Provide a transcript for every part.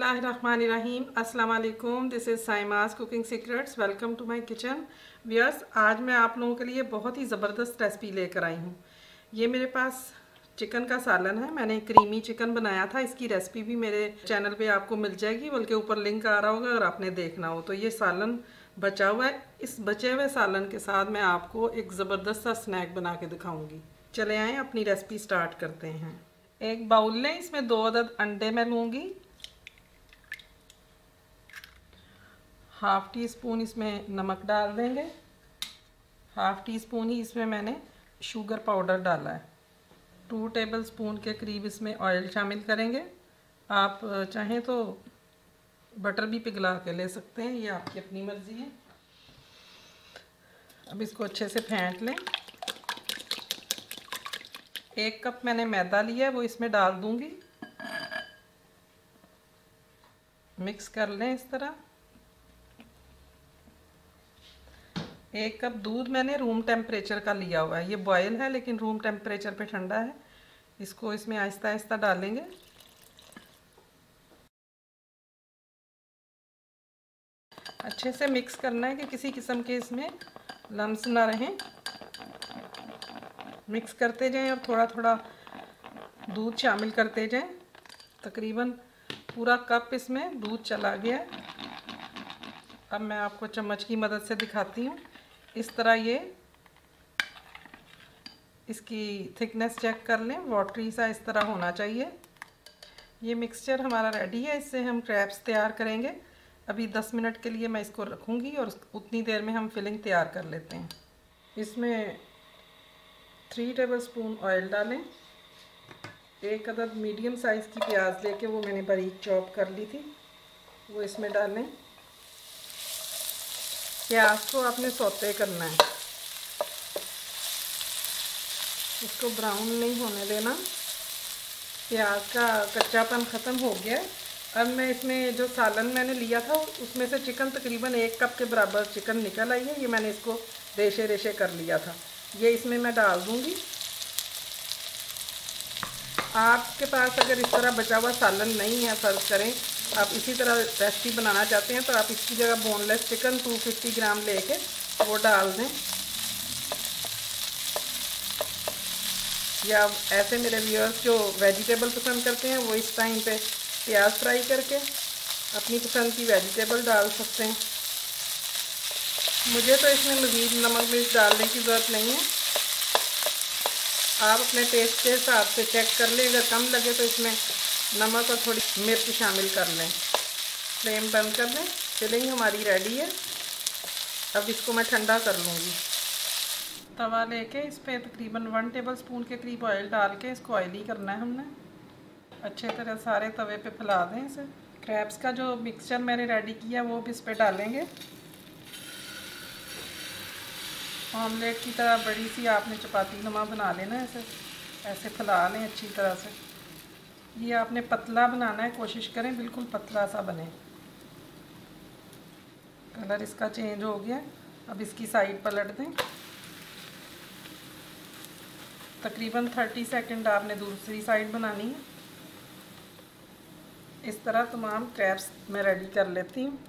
बिस्मिल्लाहिर्रहमानिर्रहीम। अस्सलाम वालेकुम। This is Saima's cooking secrets. Welcome to my kitchen. Viewers, आज मैं आप लोगों के लिए बहुत ही ज़बरदस्त रेसिपी लेकर आई हूँ। ये मेरे पास चिकन का सालन है। मैंने क्रीमी चिकन बनाया था। इसकी रेसिपी भी मेरे चैनल पे आपको मिल जाएगी, बल्कि ऊपर लिंक आ रहा होगा अगर आपने देखना हो। तो ये सालन बचा हुआ है। इस बचे हुए सालन के साथ मैं आपको एक ज़बरदस्त सा स्नैक बना के दिखाऊँगी। चले आएँ, अपनी रेसिपी स्टार्ट करते हैं। एक बाउल लें, इसमें 2 अदद अंडे मैं लूँगी। हाफ़ टी स्पून इसमें नमक डाल देंगे। हाफ़ टी स्पून ही इसमें मैंने शुगर पाउडर डाला है। 2 टेबल स्पून के करीब इसमें ऑयल शामिल करेंगे। आप चाहें तो बटर भी पिघला के ले सकते हैं, ये आपकी अपनी मर्ज़ी है। अब इसको अच्छे से फेंट लें। 1 कप मैंने मैदा लिया है, वो इसमें डाल दूंगी। मिक्स कर लें इस तरह। 1 कप दूध मैंने रूम टेम्परेचर का लिया हुआ है। ये बॉयल है लेकिन रूम टेम्परेचर पे ठंडा है। इसको इसमें आहिस्ता आहिस्ता डालेंगे। अच्छे से मिक्स करना है कि किसी किस्म के इसमें लम्स ना रहें। मिक्स करते जाएं और थोड़ा थोड़ा दूध शामिल करते जाएं। तकरीबन पूरा कप इसमें दूध चला गया है। अब मैं आपको चम्मच की मदद से दिखाती हूँ। इस तरह ये इसकी थिकनेस चेक कर लें, वाटरी सा इस तरह होना चाहिए। ये मिक्सचर हमारा रेडी है। इससे हम क्रैब्स तैयार करेंगे। अभी 10 मिनट के लिए मैं इसको रखूँगी और उतनी देर में हम फिलिंग तैयार कर लेते हैं। इसमें 3 टेबल स्पून ऑयल डालें। 1 अदद मीडियम साइज़ की प्याज लेके वो मैंने बारीक चॉप कर ली थी, वो इसमें डालें। प्याज को आपने सौते करना है, इसको ब्राउन नहीं होने देना। प्याज का कच्चापन ख़त्म हो गया। अब मैं इसमें जो सालन मैंने लिया था उसमें से चिकन तकरीबन 1 कप के बराबर चिकन निकल आई है। ये मैंने इसको रेशे रेशे कर लिया था, ये इसमें मैं डाल दूँगी। आपके पास अगर इस तरह बचा हुआ सालन नहीं है, फ़र्ज़ करें आप इसी तरह रेसिपी बनाना चाहते हैं, तो आप इसकी जगह बोनलेस चिकन 250 ग्राम लेके वो डाल दें। या ऐसे मेरे व्यूअर्स जो वेजिटेबल पसंद करते हैं वो इस टाइम पे प्याज फ्राई करके अपनी पसंद की वेजिटेबल डाल सकते हैं। मुझे तो इसमें मज़ीद नमक मिर्च डालने की ज़रूरत नहीं है। आप अपने टेस्ट के हिसाब से चेक कर लें, अगर कम लगे तो इसमें नमक और थोड़ी मिर्च शामिल कर लें। फ्लेम बंद कर दें। फिलिंग हमारी रेडी है। अब इसको मैं ठंडा कर लूँगी। तवा लेके इस पर तकरीबन 1 टेबल स्पून के करीब ऑयल डाल के इसको ऑयली करना है हमने। अच्छे तरह सारे तवे पे फैला दें इसे। क्रैब्स का जो मिक्सचर मैंने रेडी किया वो भी इस पर डालेंगे। ऑमलेट की तरह बड़ी सी आपने चपाती नुमा बना लेना है। ऐसे फैला लें अच्छी तरह से। ये आपने पतला बनाना है, कोशिश करें बिल्कुल पतला सा बने। कलर इसका चेंज हो गया। अब इसकी साइड पलट दें। तकरीबन 30 सेकंड आपने दूसरी साइड बनानी है। इस तरह तमाम क्रैब्स मैं रेडी कर लेती हूँ।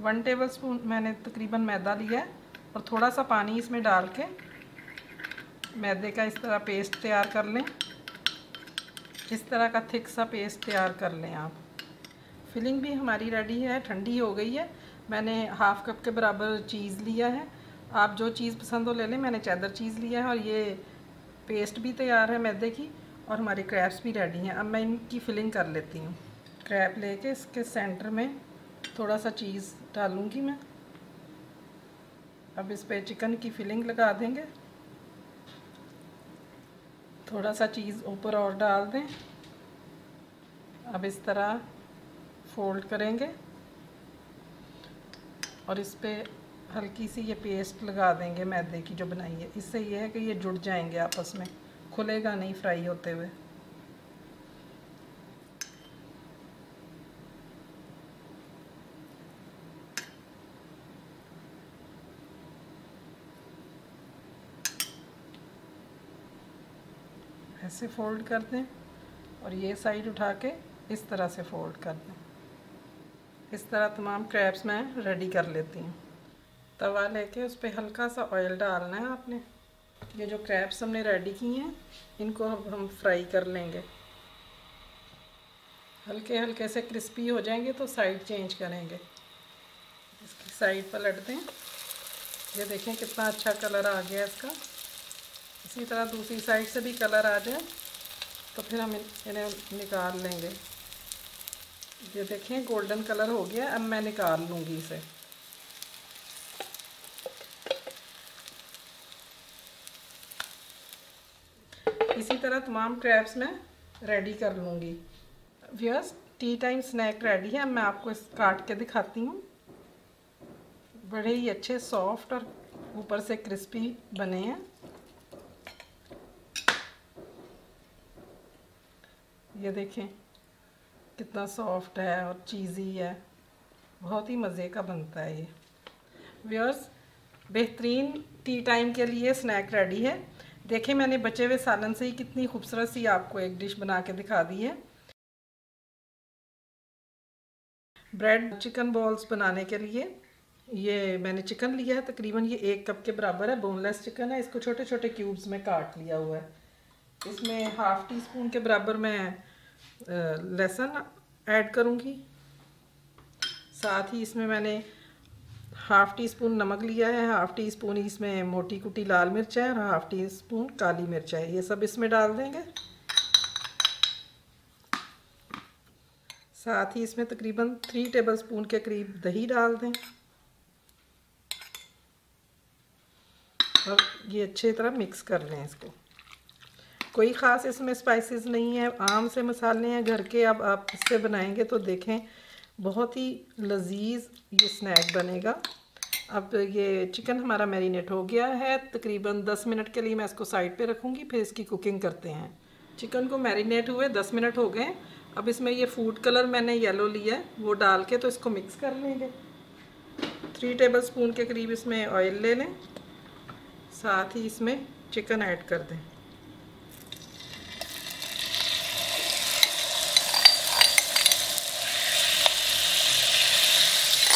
1 टेबल स्पून मैंने तकरीबन मैदा लिया है और थोड़ा सा पानी इसमें डाल के मैदे का इस तरह पेस्ट तैयार कर लें। इस तरह का थिक सा पेस्ट तैयार कर लें आप। फिलिंग भी हमारी रेडी है, ठंडी हो गई है। मैंने हाफ़ कप के बराबर चीज़ लिया है। आप जो चीज़ पसंद हो ले लें। मैंने चेदर चीज़ लिया है और ये पेस्ट भी तैयार है मैदे की, और हमारे क्रैब्स भी रेडी हैं। अब मैं इनकी फिलिंग कर लेती हूँ। क्रैब लेके इसके सेंटर में थोड़ा सा चीज़ डालूँगी मैं। अब इस पर चिकन की फिलिंग लगा देंगे। थोड़ा सा चीज़ ऊपर और डाल दें। अब इस तरह फोल्ड करेंगे और इस पर हल्की सी ये पेस्ट लगा देंगे मैदे की जो बनाई है। इससे ये है कि ये जुड़ जाएंगे आपस में, खुलेगा नहीं फ्राई होते हुए। ऐसे फोल्ड कर दें और ये साइड उठा के इस तरह से फोल्ड कर दें। इस तरह तमाम क्रैब्स मैं रेडी कर लेती हूँ। तवा लेके उस पर हल्का सा ऑयल डालना है आपने। ये जो क्रैब्स हमने रेडी किए हैं इनको अब हम फ्राई कर लेंगे। हल्के हल्के से क्रिस्पी हो जाएंगे तो साइड चेंज करेंगे। इसकी साइड पलट दें। ये देखें कितना अच्छा कलर आ गया इसका। इसी तरह दूसरी साइड से भी कलर आ जाए तो फिर हम इन्हें निकाल लेंगे। ये देखें गोल्डन कलर हो गया। अब मैं निकाल लूँगी इसे। इसी तरह तमाम क्रैब्स मैं रेडी कर लूँगी। Viewers, tea time snack ready है। मैं आपको इस काट के दिखाती हूँ। बड़े ही अच्छे सॉफ्ट और ऊपर से क्रिस्पी बने हैं। ये देखें कितना सॉफ्ट है और चीज़ी है। बहुत ही मज़े का बनता है ये। व्यूअर्स, बेहतरीन टी टाइम के लिए स्नैक रेडी है। देखें मैंने बचे हुए सालन से ही कितनी खूबसूरत सी आपको एक डिश बना के दिखा दी है। ब्रेड चिकन बॉल्स बनाने के लिए ये मैंने चिकन लिया है, तकरीबन ये 1 कप के बराबर है। बोनलेस चिकन है। इसको छोटे छोटे क्यूब्स में काट लिया हुआ है। इसमें ½ टी स्पून के बराबर मैं लहसुन ऐड करूँगी। साथ ही इसमें मैंने ½ टी स्पून नमक लिया है, ½ टी स्पून इसमें मोटी कुटी लाल मिर्च है और ½ टी स्पून काली मिर्च है। ये सब इसमें डाल देंगे। साथ ही इसमें तकरीबन 3 टेबलस्पून के करीब दही डाल दें और ये अच्छी तरह मिक्स कर लें इसको। कोई ख़ास इसमें स्पाइसेस नहीं है, आम से मसाले हैं घर के। अब आप इससे बनाएंगे तो देखें बहुत ही लजीज ये स्नैक बनेगा। अब ये चिकन हमारा मैरिनेट हो गया है। तकरीबन 10 मिनट के लिए मैं इसको साइड पे रखूँगी, फिर इसकी कुकिंग करते हैं। चिकन को मैरिनेट हुए 10 मिनट हो गए। अब इसमें ये फूड कलर मैंने येलो लिया है, वो डाल के तो इसको मिक्स कर लेंगे। 3 टेबलस्पून के करीब इसमें ऑयल ले लें। साथ ही इसमें चिकन ऐड कर दें।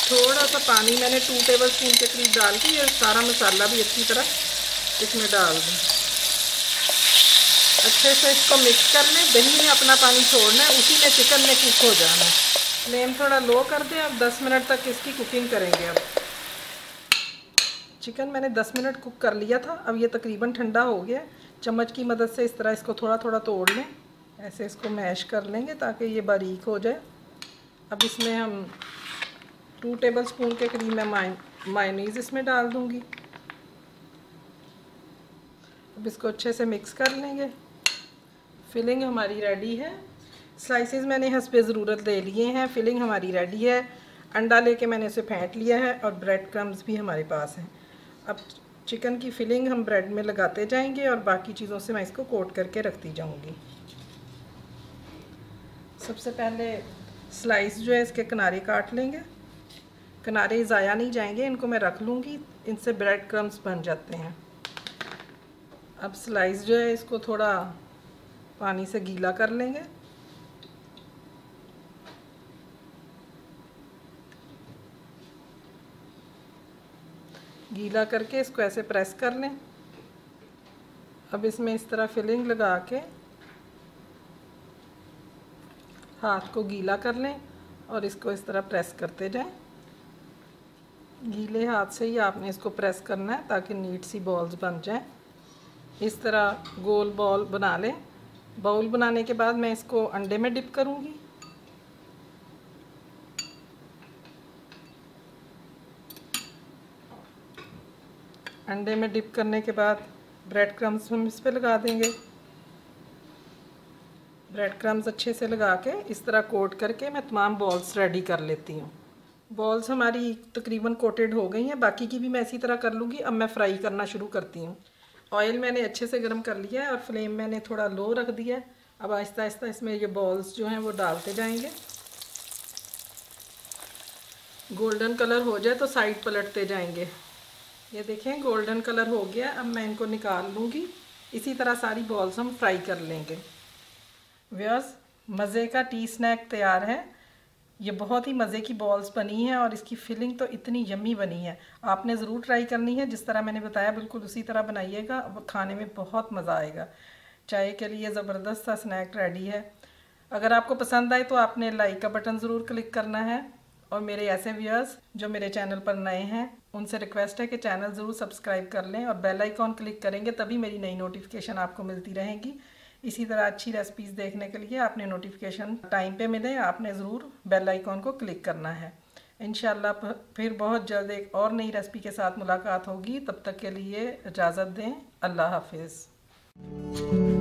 थोड़ा सा पानी मैंने 2 टेबलस्पून के करीब डाल के ये सारा मसाला भी अच्छी तरह इसमें डाल दें। अच्छे से इसको मिक्स कर लें। दही ने अपना पानी छोड़ना है, उसी में चिकन ने कुक हो जाना है। फ्लेम थोड़ा लो कर दें। अब 10 मिनट तक इसकी कुकिंग करेंगे। अब चिकन मैंने 10 मिनट कुक कर लिया था। अब ये तकरीबन ठंडा हो गया। चम्मच की मदद से इस तरह इसको थोड़ा थोड़ा तोड़ लें। ऐसे इसको मैश कर लेंगे ताकि ये बारीक हो जाए। अब इसमें हम 2 टेबलस्पून के करीब मैं मायोनीज़ इसमें डाल दूँगी। अब इसको अच्छे से मिक्स कर लेंगे। फिलिंग हमारी रेडी है। स्लाइसेस मैंने हस्बे ज़रूरत ले लिए हैं। फिलिंग हमारी रेडी है। अंडा लेके मैंने इसे फेंट लिया है और ब्रेड क्रम्स भी हमारे पास हैं। अब चिकन की फिलिंग हम ब्रेड में लगाते जाएंगे और बाकी चीज़ों से मैं इसको कोट करके रखती जाऊंगी। सबसे पहले स्लाइस जो है इसके किनारे काट लेंगे। किनारे ज़ाया नहीं जाएंगे, इनको मैं रख लूँगी। इनसे ब्रेड क्रम्स बन जाते हैं। अब स्लाइस जो है इसको थोड़ा पानी से गीला कर लेंगे। गीला करके इसको ऐसे प्रेस कर लें। अब इसमें इस तरह फिलिंग लगा के हाथ को गीला कर लें और इसको इस तरह प्रेस करते जाएं। गीले हाथ से ही आपने इसको प्रेस करना है ताकि नीट सी बॉल्स बन जाएं। इस तरह गोल बॉल बना लें। बाउल बनाने के बाद मैं इसको अंडे में डिप करूंगी। अंडे में डिप करने के बाद ब्रेड क्रम्स हम इस पे लगा देंगे। ब्रेड क्रम्स अच्छे से लगा के इस तरह कोट करके मैं तमाम बॉल्स रेडी कर लेती हूँ। बॉल्स हमारी तकरीबन कोटेड हो गई हैं। बाकी की भी मैं इसी तरह कर लूँगी। अब मैं फ्राई करना शुरू करती हूँ। ऑयल मैंने अच्छे से गर्म कर लिया है और फ्लेम मैंने थोड़ा लो रख दिया है। अब आहिस्ता आहिस्ता इसमें ये बॉल्स जो हैं वो डालते जाएंगे। गोल्डन कलर हो जाए तो साइड पलटते जाएंगे। ये देखें गोल्डन कलर हो गया। अब मैं इनको निकाल लूँगी। इसी तरह सारी बॉल्स हम फ्राई कर लेंगे। व्यूअर्स, मज़े का टी स्नैक तैयार है। ये बहुत ही मज़े की बॉल्स बनी हैं और इसकी फिलिंग तो इतनी यम्मी बनी है, आपने ज़रूर ट्राई करनी है। जिस तरह मैंने बताया बिल्कुल उसी तरह बनाइएगा, खाने में बहुत मज़ा आएगा। चाय के लिए ज़बरदस्त सा स्नैक रेडी है। अगर आपको पसंद आए तो आपने लाइक का बटन ज़रूर क्लिक करना है, और मेरे ऐसे व्यूअर्स जो मेरे चैनल पर नए हैं उनसे रिक्वेस्ट है कि चैनल ज़रूर सब्सक्राइब कर लें और बेल आइकॉन क्लिक करेंगे, तभी मेरी नई नोटिफिकेशन आपको मिलती रहेंगी। इसी तरह अच्छी रेसिपीज़ देखने के लिए आपने नोटिफिकेशन टाइम पे मिले, आपने ज़रूर बेल आइकॉन को क्लिक करना है। इंशाल्लाह फिर बहुत जल्द एक और नई रेसिपी के साथ मुलाकात होगी। तब तक के लिए इजाज़त दें। अल्लाह हाफिज़।